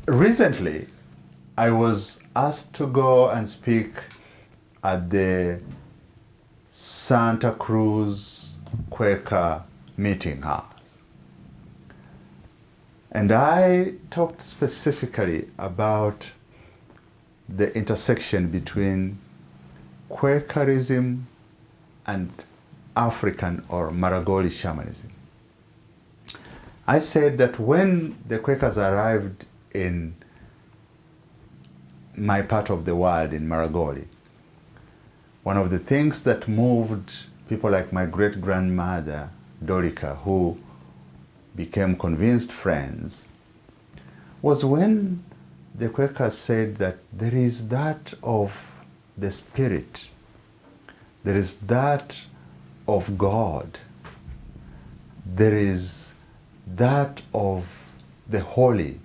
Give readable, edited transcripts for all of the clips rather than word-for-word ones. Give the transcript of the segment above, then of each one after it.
Recently, I was asked to go and speak at the Santa Cruz Quaker meeting house. And I talked specifically about the intersection between Quakerism and African or Maragoli shamanism. I said that when the Quakers arrived in my part of the world, in Maragoli, one of the things that moved people like my great-grandmother, Dorika, who became convinced friends, was when the Quakers said that there is that of the Spirit, there is that of God, there is that of the Holy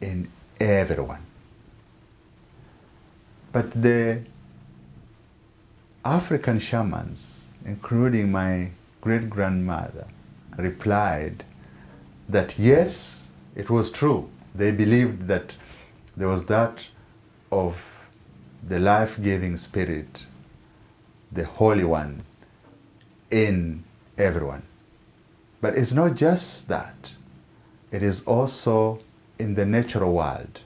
in everyone. But the African shamans, including my great-grandmother, replied that yes, it was true. They believed that there was that of the life-giving Spirit, the Holy One, in everyone. But it's not just that. It is also in the natural world.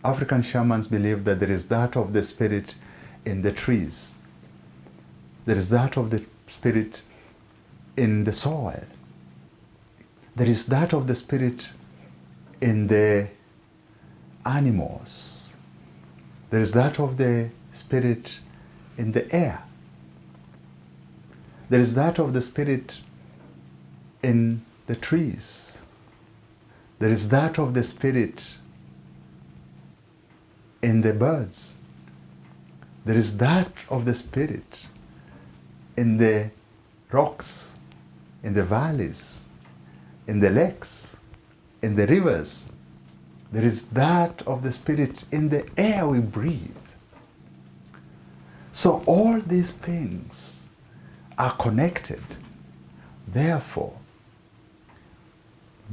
African shamans believe that there is that of the Spirit in the trees. There is that of the Spirit in the soil. There is that of the Spirit in the animals. There is that of the Spirit in the air. There is that of the Spirit in the trees. There is that of the Spirit in the birds. There is that of the Spirit in the rocks, in the valleys, in the lakes, in the rivers. There is that of the Spirit in the air we breathe. So all these things are connected. Therefore,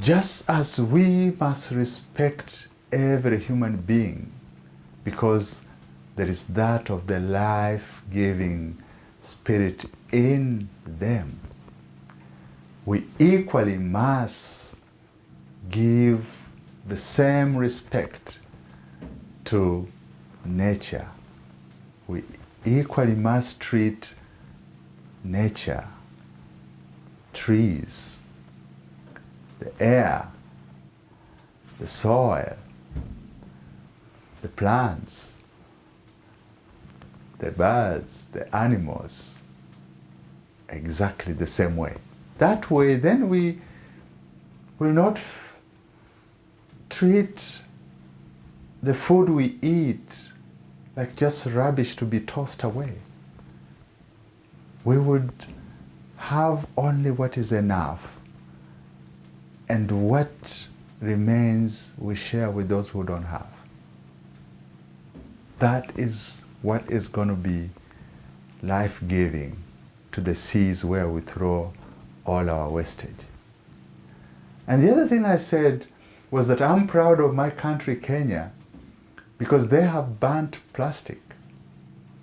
just as we must respect every human being because there is that of the life-giving Spirit in them, we equally must give the same respect to nature. We equally must treat nature, trees, the air, the soil, the plants, the birds, the animals, exactly the same way. That way, then we will not treat the food we eat like just rubbish to be tossed away. We would have only what is enough, and what remains we share with those who don't have. That is what is going to be life-giving to the seas where we throw all our wastage. And the other thing I said was that I'm proud of my country, Kenya, because they have banned plastic.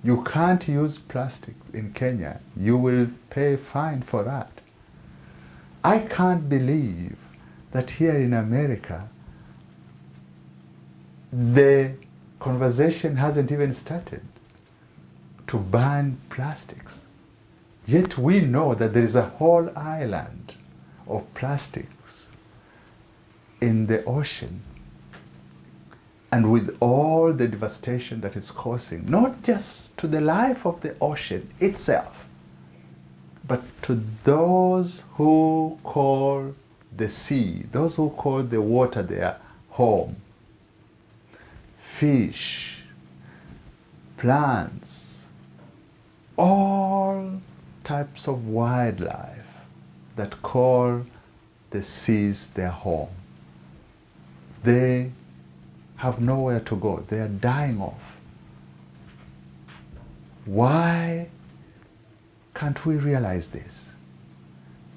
You can't use plastic in Kenya. You will pay a fine for that. I can't believe that here in America, the conversation hasn't even started to ban plastics. Yet we know that there is a whole island of plastics in the ocean, and with all the devastation that it's causing, not just to the life of the ocean itself, but to those who call the sea, those who call the water their home, fish, plants, all types of wildlife that call the seas their home. They have nowhere to go. They are dying off. Why can't we realize this?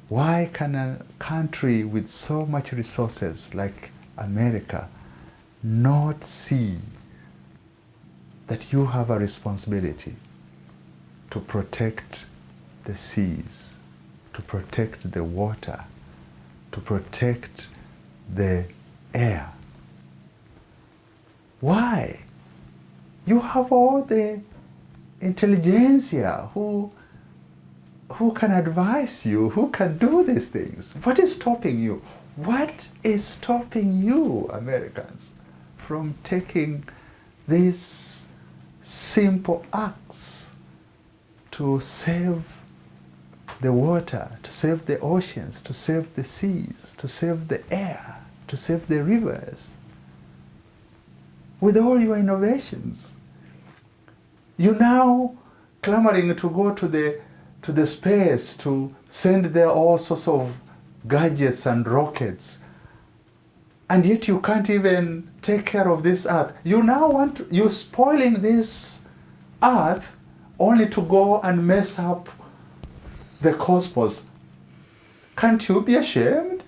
Why can a country with so much resources like America not see that you have a responsibility to protect the seas, to protect the water, to protect the air? Why? You have all the intelligentsia who can advise you, who can do these things. What is stopping you? What is stopping you, Americans, from taking these simple acts to save the water, to save the oceans, to save the seas, to save the air, to save the rivers? With all your innovations, you now clamoring to go to the space, to send there all sorts of gadgets and rockets, and yet you can't even take care of this earth. You now you're spoiling this earth only to go and mess up the cosmos. Can't you be ashamed?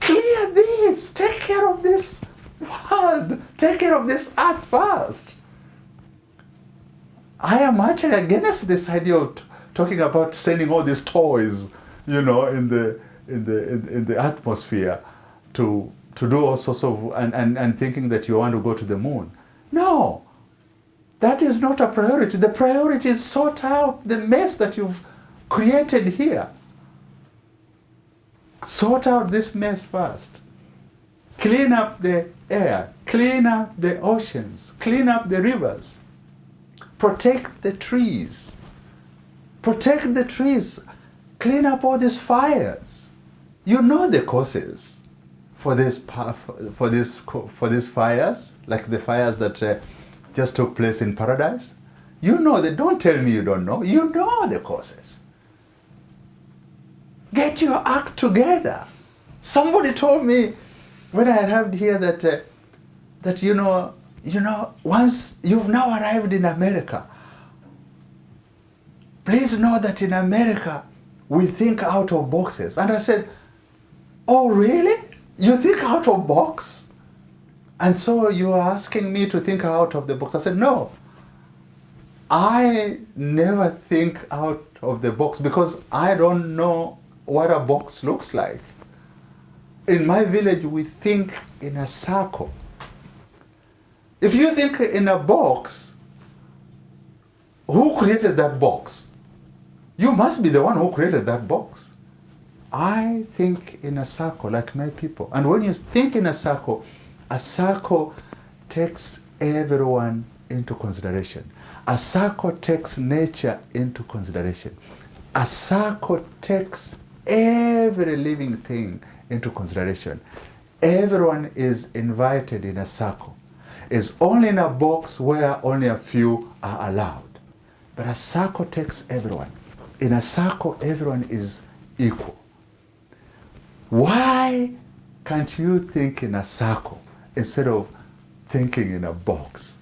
Clear this, take care of this world, take care of this earth first. I am actually against this idea of talking about sending all these toys, in the atmosphere to do all sorts of and thinking that you want to go to the moon. No, that is not a priority. The priority is sort out the mess that you've created here. Sort out this mess first. Clean up the air, clean up the oceans, clean up the rivers. Protect the trees. Protect the trees. Clean up all these fires. You know the causes for these fires, like the fires that just took place in paradise. You know that. Don't tell me you don't know. You know the causes. Get your act together. Somebody told me when I arrived here that once you've now arrived in America, please know that in America we think out of boxes. And I said, oh really? You think out of box? And so you are asking me to think out of the box. I said, no. I never think out of the box because I don't know what a box looks like. In my village, we think in a circle. If you think in a box, who created that box? You must be the one who created that box. I think in a circle like my people. And when you think in a circle takes everyone into consideration. A circle takes nature into consideration. A circle takes every living thing into consideration. Everyone is invited in a circle. It's only in a box where only a few are allowed. But a circle takes everyone. In a circle, everyone is equal. Why can't you think in a circle instead of thinking in a box?